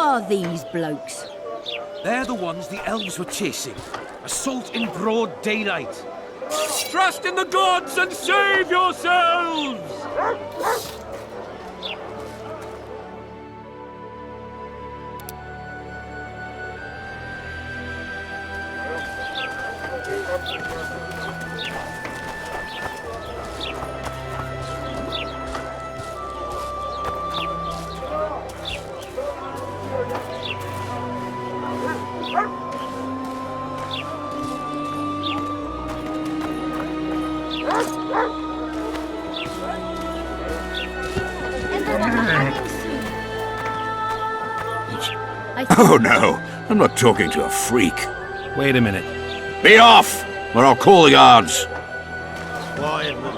are these blokes? They're the ones the elves were chasing. Assault in broad daylight. Trust in the gods and save yourselves! Oh no, I'm not talking to a freak. Wait a minute. Be off, or I'll call the guards. Quiet woman,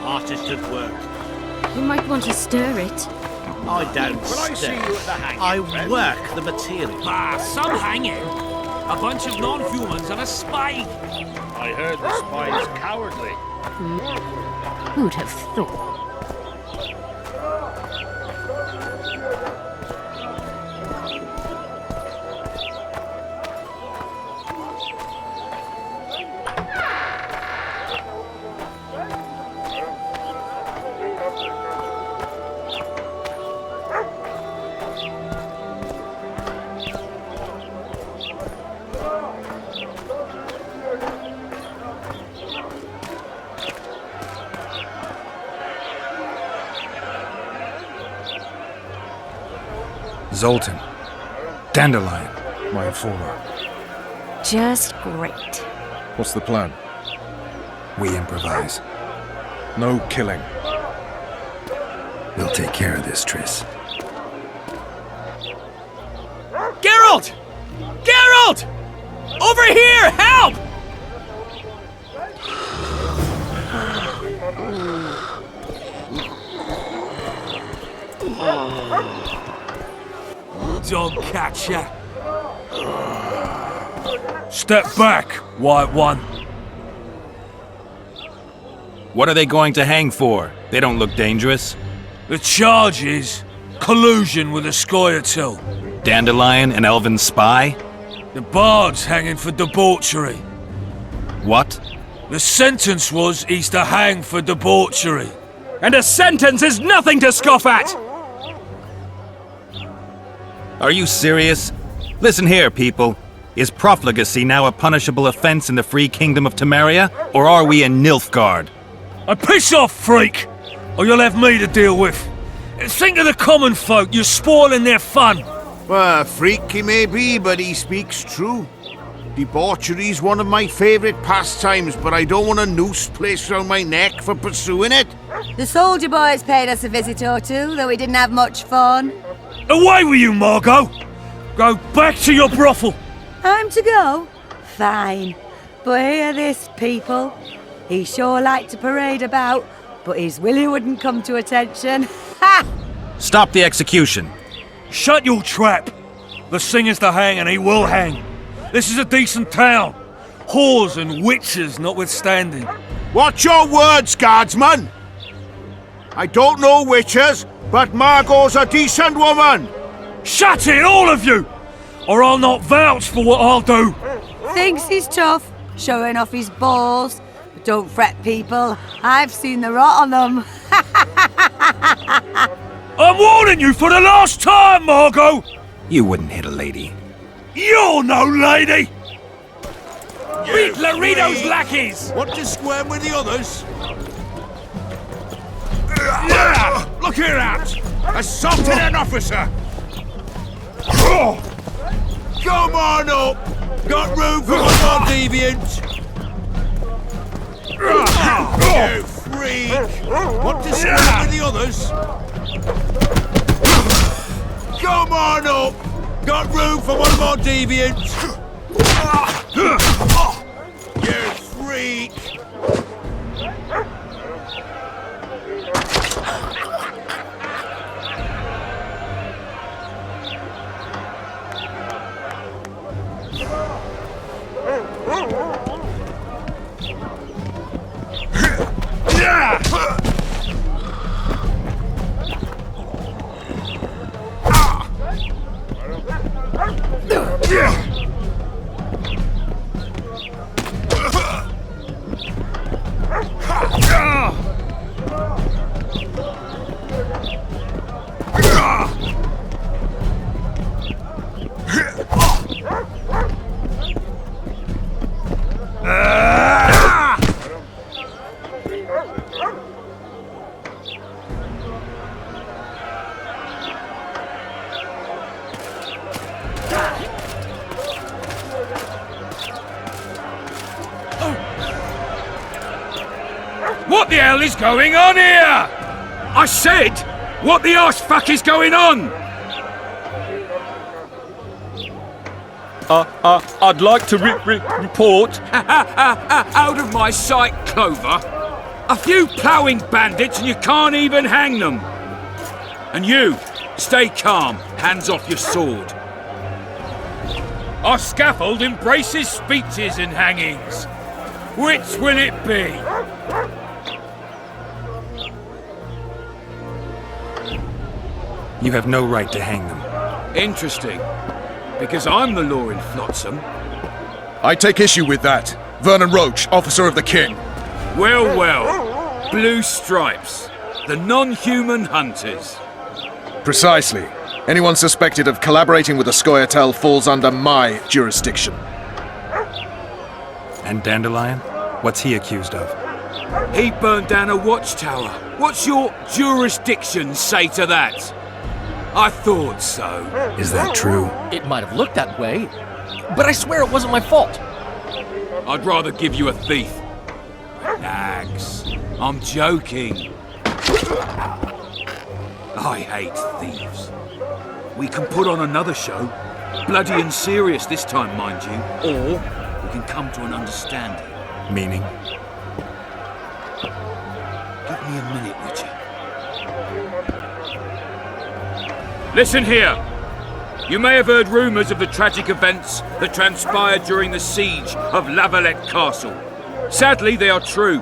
artist at work. You might want to stir it. I don't stir. I work the material. Ah, some hanging. A bunch of non-humans and a spy. I heard the spy is cowardly. Who'd have thought? Zoltan. Dandelion, my informer. Just great. What's the plan? We improvise. No killing. We'll take care of this, Triss. Geralt! Geralt! Over here! Help! Dog catcher. Step back, White One. What are they going to hang for? They don't look dangerous. The charge is collusion with a Scoia'tael. Dandelion, an elven spy? The bard's hanging for debauchery. What? The sentence was he's to hang for debauchery. And a sentence is nothing to scoff at! Are you serious? Listen here, people. Is profligacy now a punishable offense in the free kingdom of Temeria? Or are we in Nilfgaard? Piss off, freak! Or you'll have me to deal with. Think of the common folk, you're spoiling their fun. Well, a freak he may be, but he speaks true. Debauchery's one of my favourite pastimes, but I don't want a noose placed around my neck for pursuing it. The soldier boys paid us a visit or two, though we didn't have much fun. Away with you, Margot! Go back to your brothel! I'm to go? Fine. But hear this, people. He sure liked to parade about, but his Willie wouldn't come to attention. Ha! Stop the execution. Shut your trap! The singer's to hang and he will hang. This is a decent town. Whores and witches notwithstanding. Watch your words, guardsman! I don't know witches, but Margot's a decent woman! Shut it, all of you! Or I'll not vouch for what I'll do! Thinks he's tough, showing off his balls. But don't fret, people. I've seen the rot on them. I'm warning you for the last time, Margot! You wouldn't hit a lady. You're no lady! Beat Laredo's lackeys! Want to squirm with the others? Look here, at! Assaulted an officer! Come on up! Got room for one more deviant! You freak! Want to squirm with the others? Come on up! Got room for one more deviant! You freak! What the hell is going on here? I said, what the arse fuck is going on? I'd like to report. Out of my sight, Clover. A few ploughing bandits and you can't even hang them. And you, stay calm, hands off your sword. Our scaffold embraces speeches and hangings. Which will it be? You have no right to hang them. Interesting. Because I'm the law in Flotsam. I take issue with that. Vernon Roach, officer of the king. Well, well. Blue stripes. The non-human hunters. Precisely. Anyone suspected of collaborating with the Scoia'tael falls under my jurisdiction. And Dandelion? What's he accused of? He burned down a watchtower. What's your jurisdiction say to that? I thought so. Is that true? It might have looked that way, but I swear it wasn't my fault. I'd rather give you a thief. Nags. I'm joking. I hate thieves. We can put on another show. Bloody and serious this time, mind you. Or we can come to an understanding. Meaning? Give me a minute, would you? Listen here. You may have heard rumours of the tragic events that transpired during the siege of Lavalette Castle. Sadly, they are true.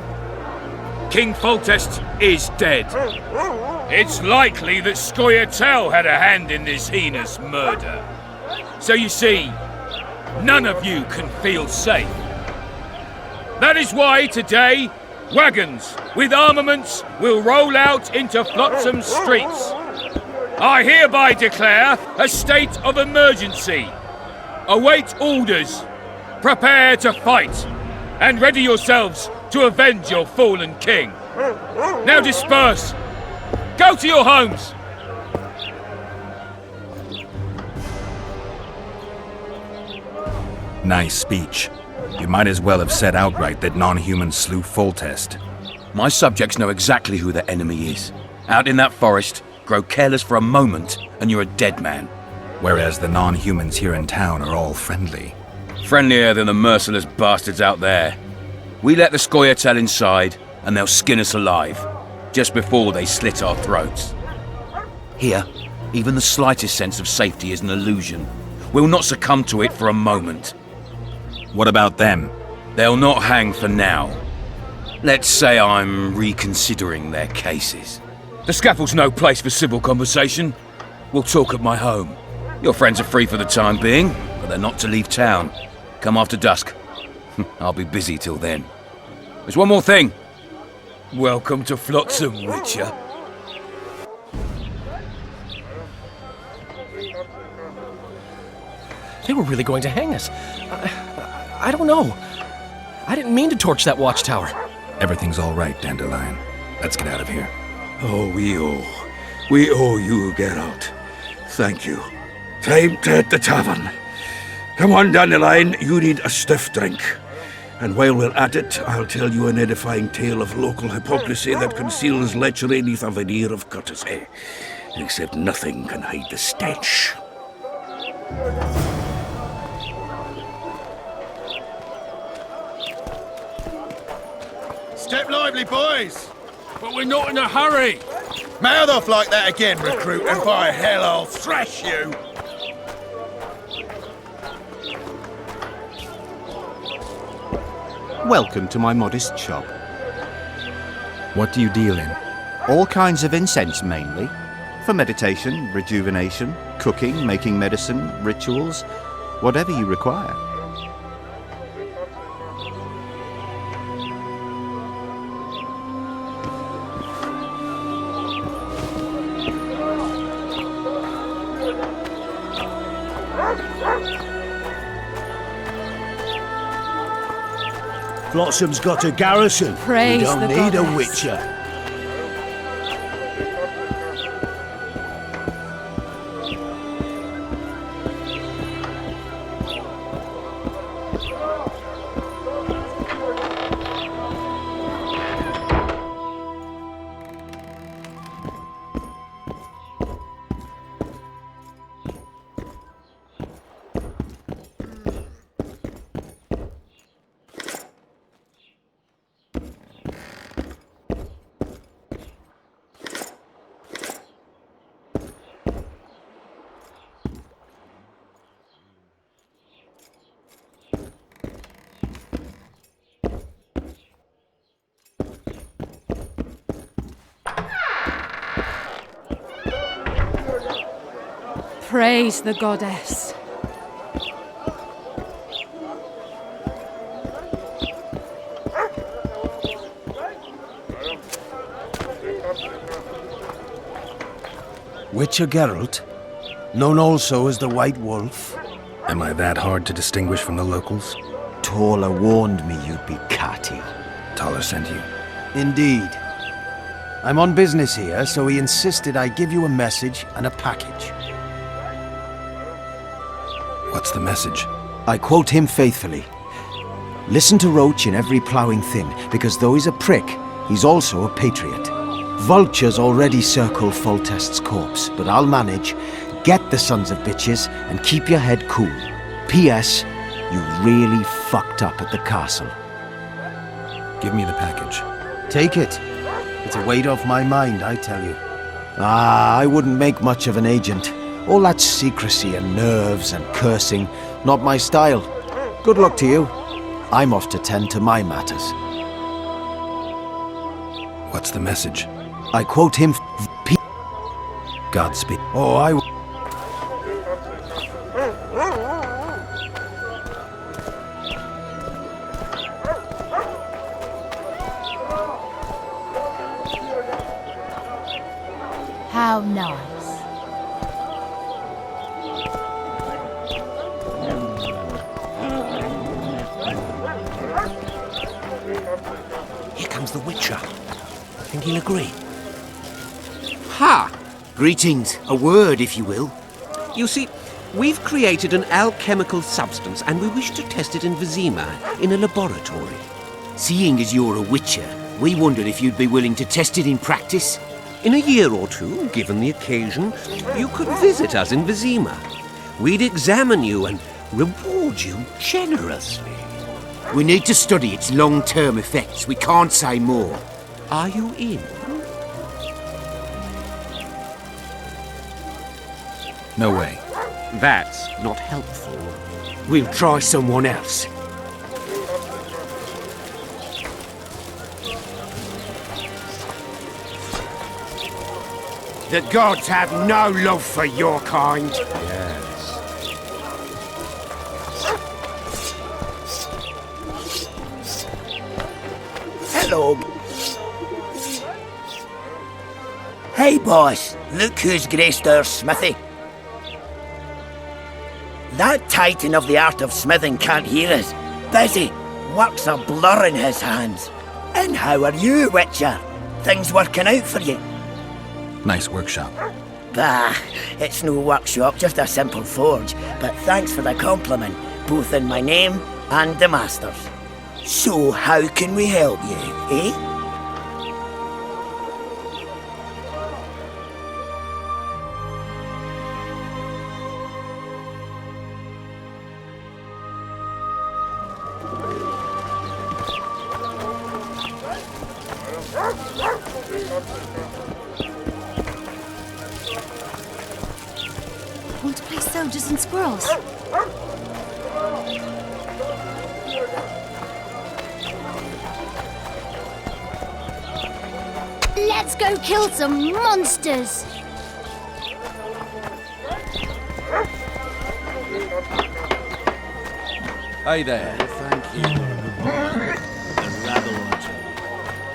King Foltest is dead. It's likely that Scoia'tael had a hand in this heinous murder. So you see, none of you can feel safe. That is why today, wagons with armaments will roll out into Flotsam's streets. I hereby declare a state of emergency. Await orders. Prepare to fight. And ready yourselves to avenge your fallen king. Now disperse. Go to your homes. Nice speech. You might as well have said outright that non-humans slew Foltest. My subjects know exactly who their enemy is. Out in that forest, grow careless for a moment, and you're a dead man. Whereas the non-humans here in town are all friendly. Friendlier than the merciless bastards out there. We let the Scoia'tael inside, and they'll skin us alive, just before they slit our throats. Here, even the slightest sense of safety is an illusion. We'll not succumb to it for a moment. What about them? They'll not hang for now. Let's say I'm reconsidering their cases. The scaffold's no place for civil conversation. We'll talk at my home. Your friends are free for the time being, but they're not to leave town. Come after dusk. I'll be busy till then. There's one more thing. Welcome to Flotsam, Witcher. They were really going to hang us. I don't know. I didn't mean to torch that watchtower. Everything's all right, Dandelion. Let's get out of here. Oh, we owe you a get out. Thank you. Time to hit the tavern. Come on, Dandelion, you need a stiff drink. And while we're at it, I'll tell you an edifying tale of local hypocrisy that conceals lechery neath a veneer of courtesy. Except nothing can hide the stench. Step lively, boys! But we're not in a hurry. Mouth off like that again, recruit, and by hell I'll thrash you! Welcome to my modest shop. What do you deal in? All kinds of incense mainly. For meditation, rejuvenation, Cooking, making medicine, rituals, whatever you require. Blossom's got a garrison. Praise We don't the need a goddess. witcher. Praise the goddess. Witcher Geralt, known also as the White Wolf. Am I that hard to distinguish from the locals? Taller warned me you'd be catty. Taller sent you. Indeed. I'm on business here, so he insisted I give you a message and a package. What's the message? I quote him faithfully. Listen to Roach in every ploughing thing, because though he's a prick, he's also a patriot. Vultures already circle Foltest's corpse, but I'll manage. Get the sons of bitches and keep your head cool. P.S. You really fucked up at the castle. Give me the package. Take it. It's a weight off my mind, I tell you. I wouldn't make much of an agent. All that secrecy and nerves and cursing, not my style. Good luck to you. I'm off to tend to my matters. What's the message? I quote him Godspeed. Oh, I... How nice. Here comes the Witcher. Think he'll agree. Ha! Greetings. A word, if you will. You see, we've created an alchemical substance and we wish to test it in Vizima, in a laboratory. Seeing as you're a witcher, we wondered if you'd be willing to test it in practice. In a year or two, given the occasion, you could visit us in Vizima. We'd examine you and reward you generously. We need to study its long-term effects. We can't say more. Are you in? No way. That's not helpful. We'll try someone else. The gods have no love for your kind. Yes. Hello. Hey, boss. Look who's graced our smithy. That titan of the art of smithing can't hear us. Busy. Work's a blur in his hands. And how are you, Witcher? Things working out for you? Nice workshop. Bah, it's no workshop, just a simple forge. But thanks for the compliment, both in my name and the master's. So how can we help you, eh? Want to play soldiers and squirrels? Let's go kill some monsters! Hey there. Thank you. The rabble wants you.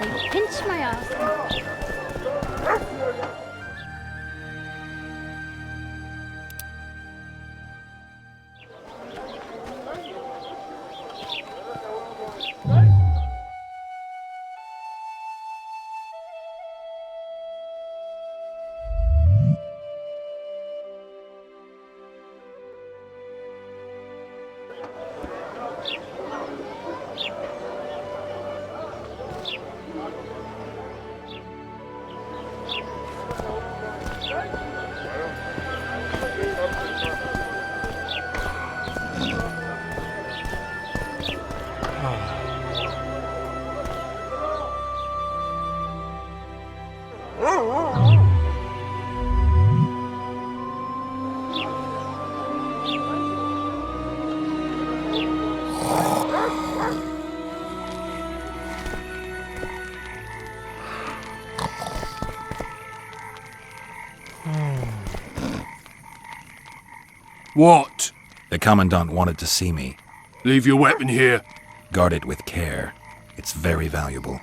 They pinched my ass. What? The Commandant wanted to see me. Leave your weapon here. Guard it with care. It's very valuable.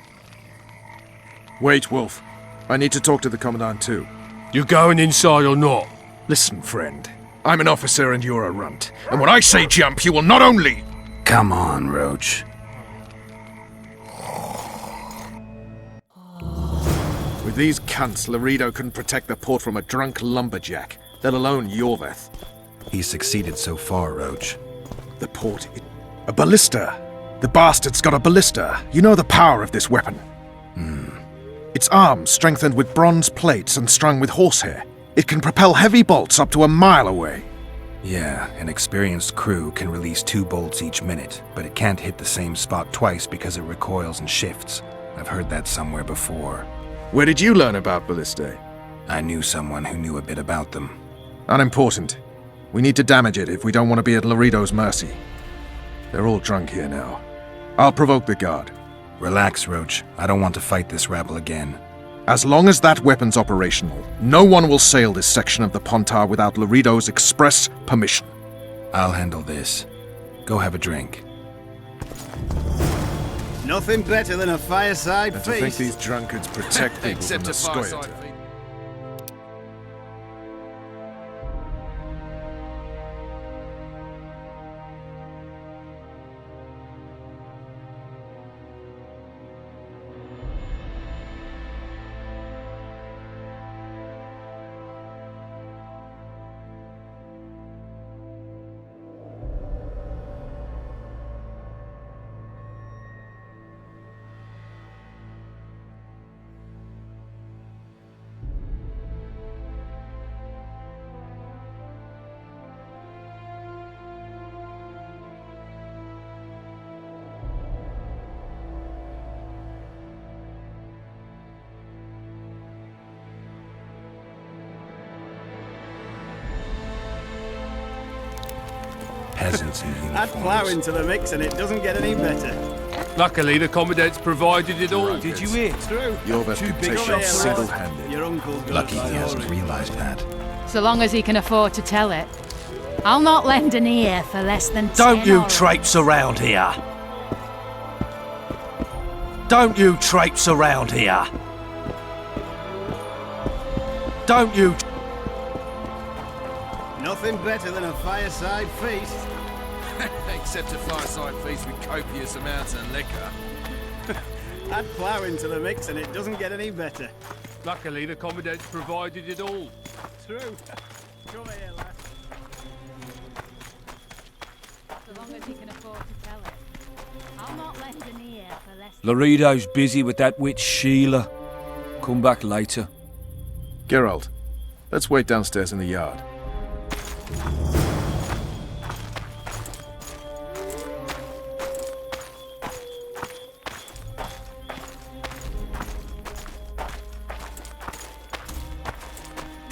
Wait, Wolf. I need to talk to the Commandant too. You going inside or not? Listen, friend. I'm an officer and you're a runt. And when I say jump, you will not only... Come on, Roach. With these cunts, Laredo couldn't protect the port from a drunk lumberjack, let alone Yorveth. He's succeeded so far, Roach. The port... A ballista! The bastard's got a ballista. You know the power of this weapon. Its arms strengthened with bronze plates and strung with horsehair. It can propel heavy bolts up to a mile away. Yeah, an experienced crew can release 2 bolts each minute, but it can't hit the same spot twice because it recoils and shifts. I've heard that somewhere before. Where did you learn about ballistae? I knew someone who knew a bit about them. Unimportant. We need to damage it if we don't want to be at Laredo's mercy. They're all drunk here now. I'll provoke the guard. Relax, Roach. I don't want to fight this rabble again. As long as that weapon's operational, no one will sail this section of the Pontar without Laredo's express permission. I'll handle this. Go have a drink. Nothing better than a fireside And feast. to think these drunkards protect people from the Scoia'tael. Peasants in uniforms. Add plough into the mix and it doesn't get any better. Luckily, the Commandant's provided it all. Did you hear? True. Yorveth Too could big take for them you, single-handed. Your uncle's got Lucky a he hasn't story. realized that. So long as he can afford to tell it. I'll not lend an ear for less than 10. Don't you or- traipse around here. Don't you traipse around here. Don't you... Nothing better than a fireside feast. Except a fireside feast with copious amounts of liquor. Add plough into the mix and it doesn't get any better. Luckily, the Commandant's provided it all. True. Come here, lad. So long as he can afford to tell it. I'll not lend an ear for less. Laredo's busy with that witch Sheila. Come back later. Geralt, let's wait downstairs in the yard.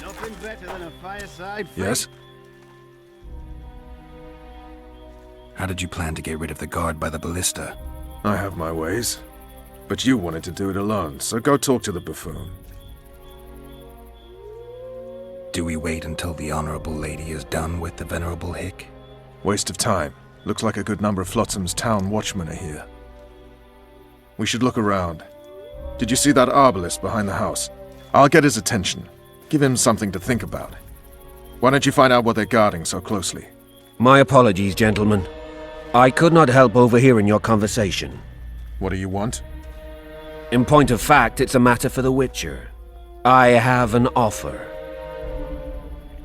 Nothing better than a fireside feast. Yes? How did you plan to get rid of the guard by the ballista? I have my ways. But you wanted to do it alone, so go talk to the buffoon. Do we wait until the Honorable Lady is done with the Venerable Hick? Waste of time. Looks like a good number of Flotsam's town watchmen are here. We should look around. Did you see that arbalist behind the house? I'll get his attention. Give him something to think about. Why don't you find out what they're guarding so closely? My apologies, gentlemen. I could not help overhearing your conversation. What do you want? In point of fact, it's a matter for the Witcher. I have an offer.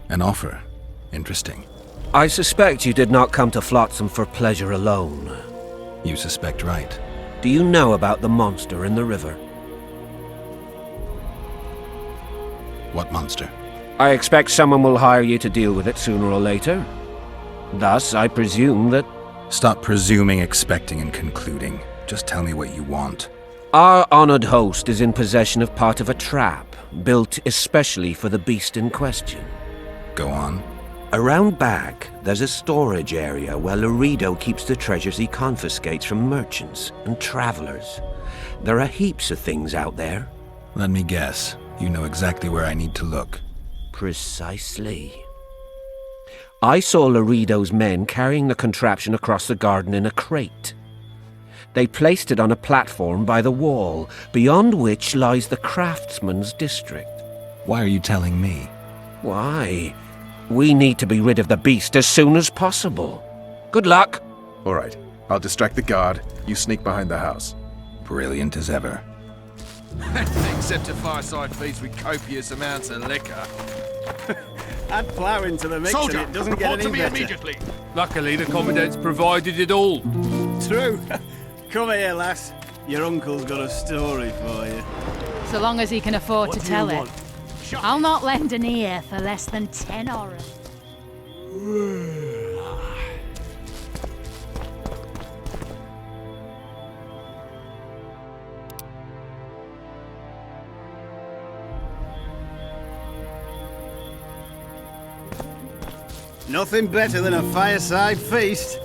An offer? Interesting. I suspect you did not come to Flotsam for pleasure alone. You suspect right. Do you know about the monster in the river? What monster? I expect someone will hire you to deal with it sooner or later. Thus, I presume that... Stop presuming, expecting, and concluding. Just tell me what you want. Our honored host is in possession of part of a trap, built especially for the beast in question. Go on. Around back, there's a storage area where Laredo keeps the treasures he confiscates from merchants and travelers. There are heaps of things out there. Let me guess. You know exactly where I need to look. Precisely. I saw Laredo's men carrying the contraption across the garden in a crate. They placed it on a platform by the wall, beyond which lies the craftsman's district. Why are you telling me? Why? We need to be rid of the beast as soon as possible. Good luck. All right. I'll distract the guard. You sneak behind the house. Brilliant as ever. Except a fireside feast with copious amounts of liquor. Add plough into the mix Soldier, and it doesn't report get to any me better. immediately. Luckily, the Commandant's provided it all. True. Come here, lass. Your uncle's got a story for you. So long as he can afford to tell it. I'll not lend an ear for less than 10 auras. Nothing better than a fireside feast.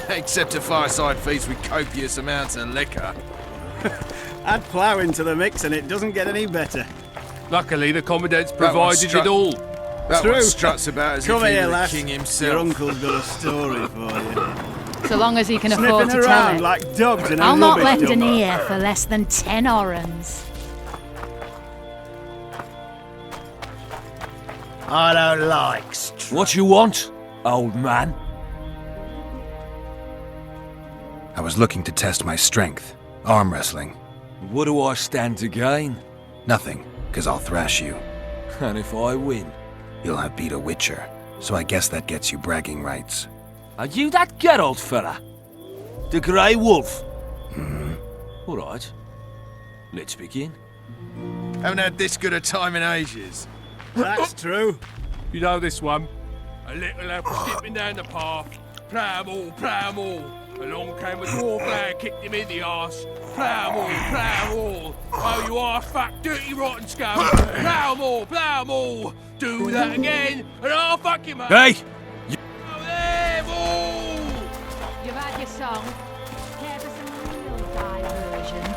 Except a fireside feast with copious amounts of liquor. Add plough into the mix and it doesn't get any better. Luckily, the Commandant's provided it all. That True. one struts about as Come if he here, were the lass. king Your himself. uncle's got a story for you. So long as he can afford Sniffing to tell around it. like dogs in a I'll not rubbish lend an dump. ear for less than 10 orans. I don't like What you want, old man? I was looking to test my strength. Arm wrestling. What do I stand to gain? Nothing, because I'll thrash you. And if I win? You'll have beat a Witcher, so I guess that gets you bragging rights. Are you that Geralt fella? The Grey Wolf? All right. Let's begin. Haven't had this good a time in ages. That's true. You know this one. A little lad was skipping down the path. Plough 'em all, plough 'em all. Along came a dwarf lad, kicked him in the arse. Plough 'em all, plough 'em all. Oh, you arse fuck, dirty rotten scum. Plough 'em all, plough 'em all. Do that again, and I'll fuck you, mate. Hey! Oh, there, fool! You've had your song. Care for some real diversion?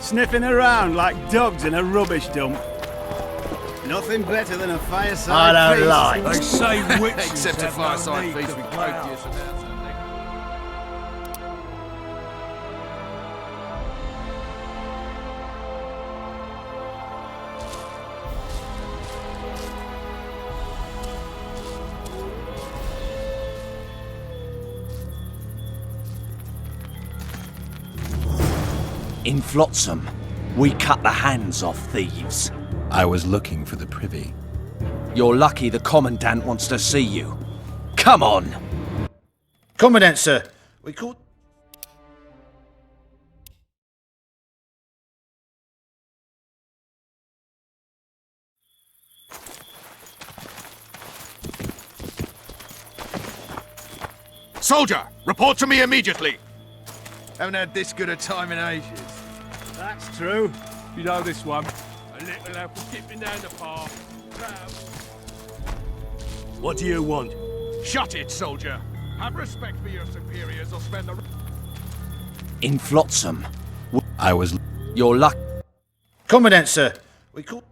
Sniffing around like dogs in a rubbish dump. Nothing better than a fireside I don't feast. like. They say witches Except a have no fireside need feast to with plough. copious amounts of liquor. In Flotsam, we cut the hands off thieves. I was looking for the privy. You're lucky the Commandant wants to see you. Come on! Commandant, sir. We caught... Soldier, report to me immediately. Haven't had this good a time in ages. That's true. You know this one. A little lad was skipping down the path. What do you want? Shut it, soldier. Have respect for your superiors or spend the... In Flotsam, I was... you're lucky. Commandant, sir. We caught...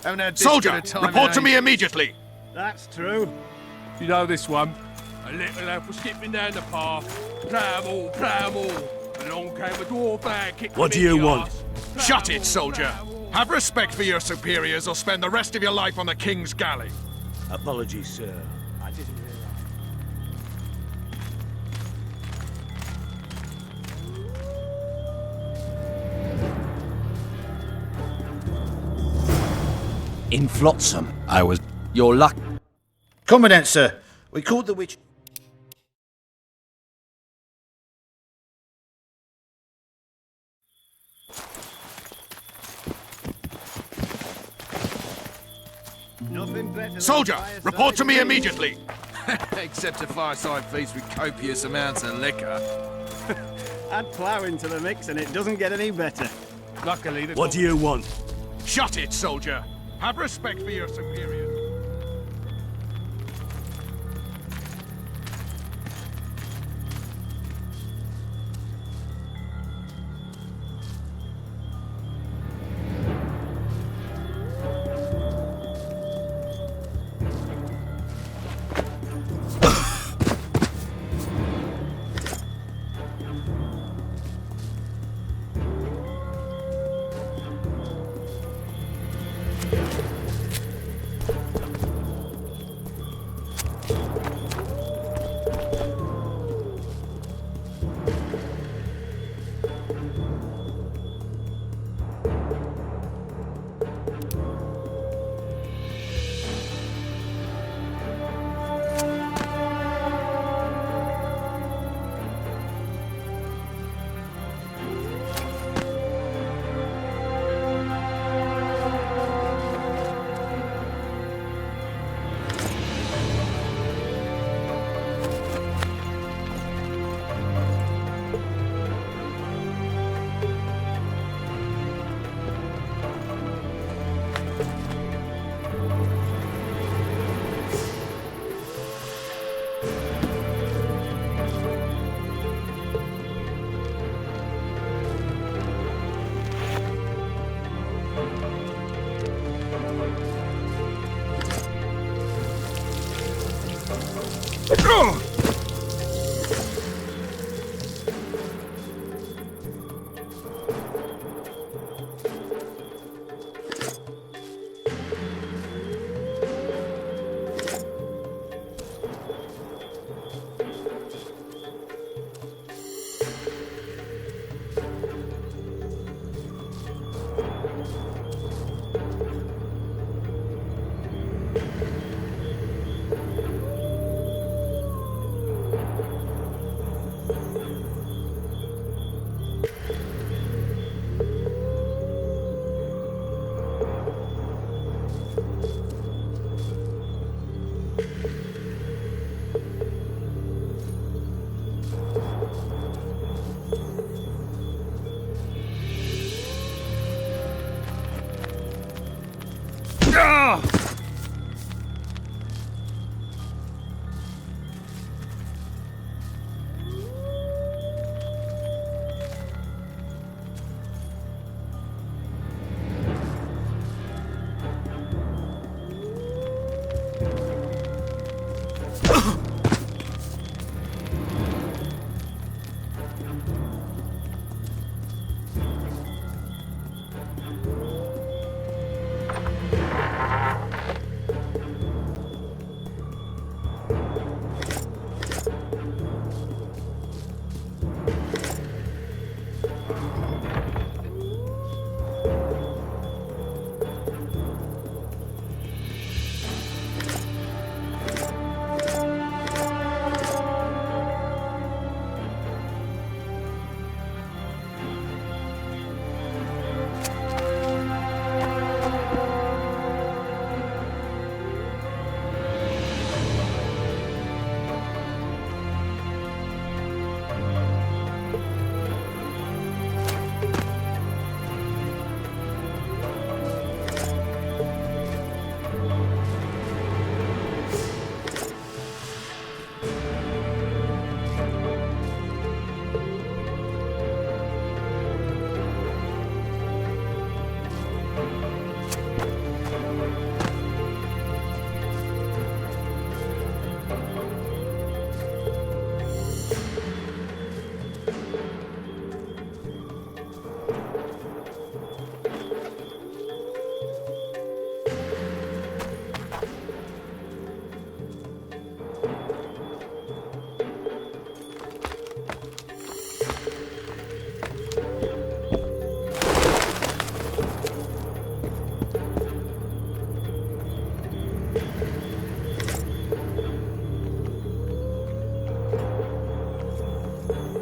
Haven't had this Soldier, good a time report in to me ages. immediately. That's true. You know this one? A little lad was skipping down the path. Plough them all. Along came a dwarf and kicked What him do in you the want? arse. Shut it, soldier. Have respect for your superiors or spend the rest of your life on the King's galley. Apologies, sir. I didn't In Flotsam. I was... Your luck. Commandant, sir. We caught the witch. Nothing better than Soldier, fireside report to me feast. immediately. Except a fireside feast with copious amounts of liquor. Add plough into the mix and it doesn't get any better. Luckily, the What do you want? Shut it, soldier. Have respect for your superiors.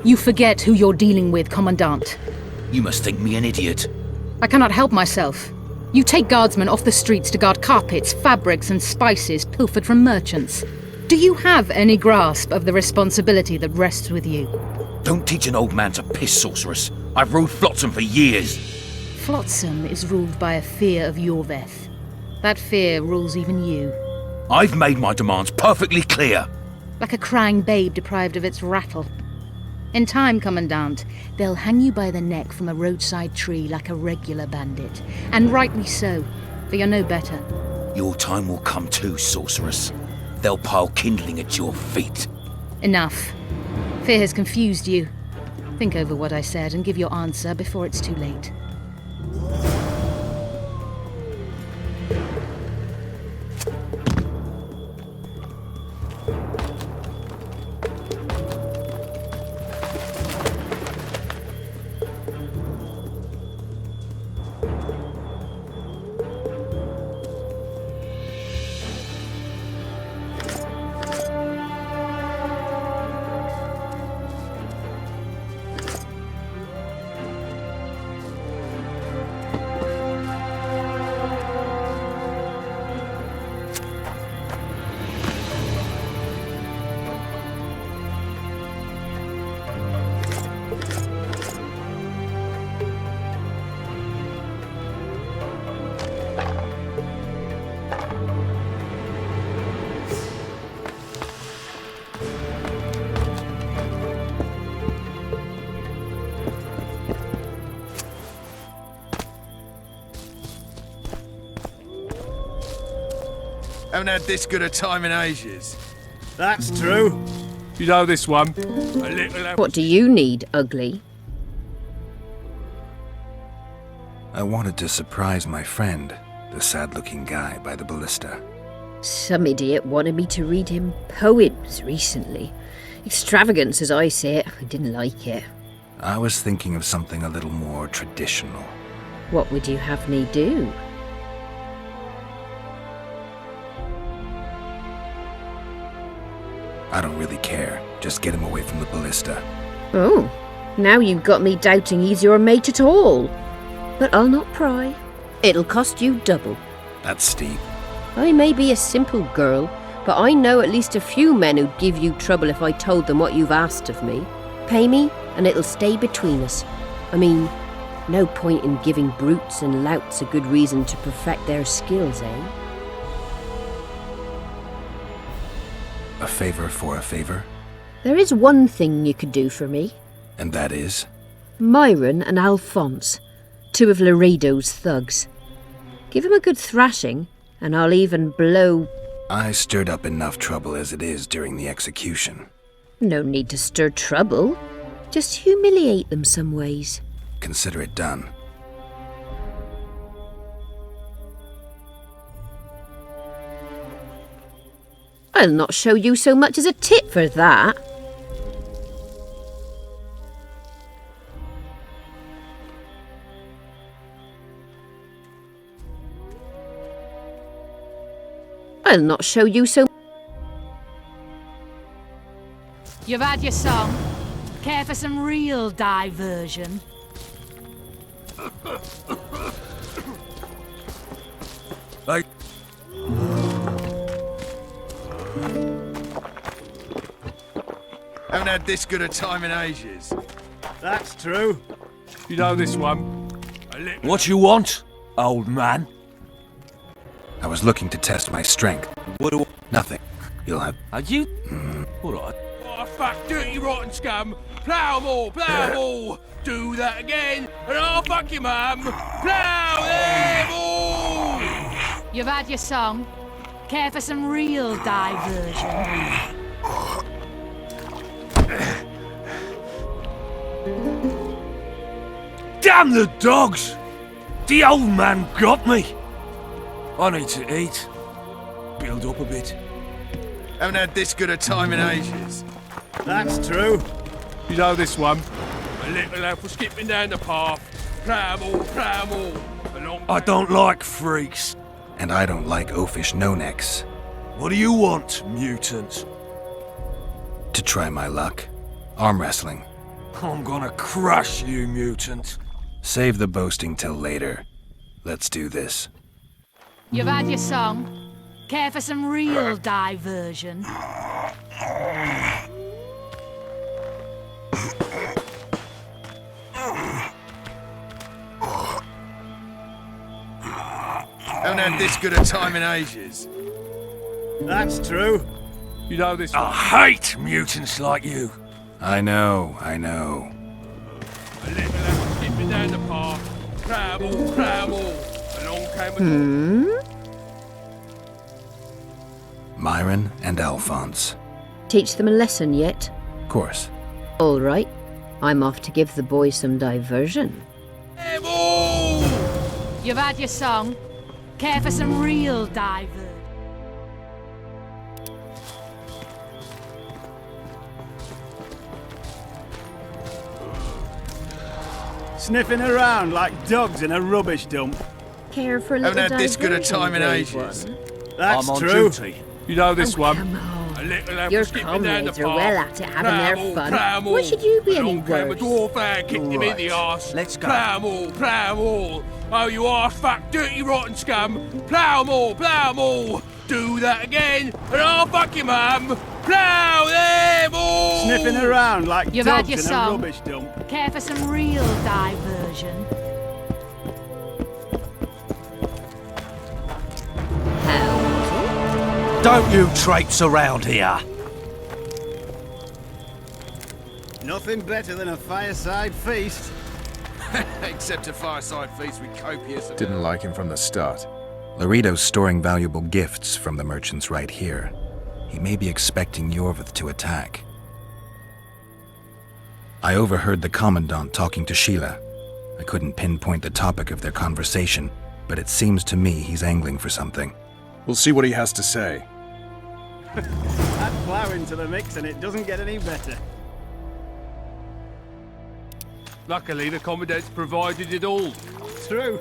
You forget who you're dealing with, Commandant. You must think me an idiot. I cannot help myself. You take guardsmen off the streets to guard carpets, fabrics, and spices pilfered from merchants. Do you have any grasp of the responsibility that rests with you? Don't teach an old man to piss, sorceress. I've ruled Flotsam for years. Flotsam is ruled by a fear of Yorveth. That fear rules even you. I've made my demands perfectly clear. Like a crying babe deprived of its rattle. In time, Commandant, they'll hang you by the neck from a roadside tree like a regular bandit. And rightly so, for you're no better. Your time will come too, sorceress. They'll pile kindling at your feet. Enough. Fear has confused you. Think over what I said and give your answer before it's too late. Haven't had this good a time in ages. That's true. You know this one. A little... What do you need, ugly? I wanted to surprise my friend, the sad-looking guy by the ballista. Some idiot wanted me to read him poems recently. Extravagance, as I say it. I didn't like it. I was thinking of something a little more traditional. What would you have me do? I don't really care. Just get him away from the ballista. Oh, now you've got me doubting he's your mate at all. But I'll not pry. It'll cost you double. That's steep. I may be a simple girl, but I know at least a few men who'd give you trouble if I told them what you've asked of me. Pay me, and it'll stay between us. I mean, no point in giving brutes and louts a good reason to perfect their skills, eh? A favor for a favor? There is one thing you could do for me. And that is? Myron and Alphonse, two of Laredo's thugs. Give them a good thrashing, and I'll even blow... I stirred up enough trouble as it is during the execution. No need to stir trouble. Just humiliate them some ways. Consider it done. I'll not show you so much as a tit for that. I'll not show you so... You've had your song. Care for some real diversion? Hey. Haven't had this good a time in ages. That's true. You know this one. A little... What you want, old man? I was looking to test my strength. What do... Nothing. You'll have... Are you... All right. What a fat, dirty, rotten scum! Plough them all, plough them all! Do that again, and I'll fuck you, mum! Plough them all! You've had your song. Care for some real diversion? Damn the dogs! The old man got me! I need to eat. Build up a bit. Haven't had this good a time in ages. That's true. You know this one. A little elf was skipping down the path. Plough 'em all, plough 'em all. I don't like freaks. And I don't like oafish no-necks. What do you want, mutant? To try my luck. Arm wrestling. I'm gonna crush you, mutant. Save the boasting till later. Let's do this. You've had your song. Care for some real diversion? Haven't had this good a time in ages. That's true. You know this. I hate mutants like you. I know. A little left skipping down the path. Pramble. Along came a Myron and Alphonse. Teach them a lesson yet? Of course. All right. I'm off to give the boys some diversion. You've had your song. Care for some real diversion? Sniffing around like dogs in a rubbish dump. Care for a little Haven't had this good a diversion, time in brave ages. one? That's I'm on true. duty. You know this one. Come on. A little left Your skipping down the comrades path. are well at it, having their fun. Pramble. Why should you be any Along came a worse? dwarf and kicked him in the arse. Let's go. Pramble. Oh, you arse fuck, dirty rotten scum. Plough 'em all. Do that again, and I'll fuck your mum. Plough them all. Sniffing around like You've had dogs your in song. a rubbish dump. Care for some real diversion? Don't you traipse around here. Nothing better than a fireside feast. Except a fireside feast with copious. Didn't like him from the start. Laredo's storing valuable gifts from the merchants right here. He may be expecting Yorvith to attack. I overheard the Commandant talking to Sheila. I couldn't pinpoint the topic of their conversation, but it seems to me he's angling for something. We'll see what he has to say. Add plough into the mix and it doesn't get any better. Luckily, the Commandant's provided it all. True.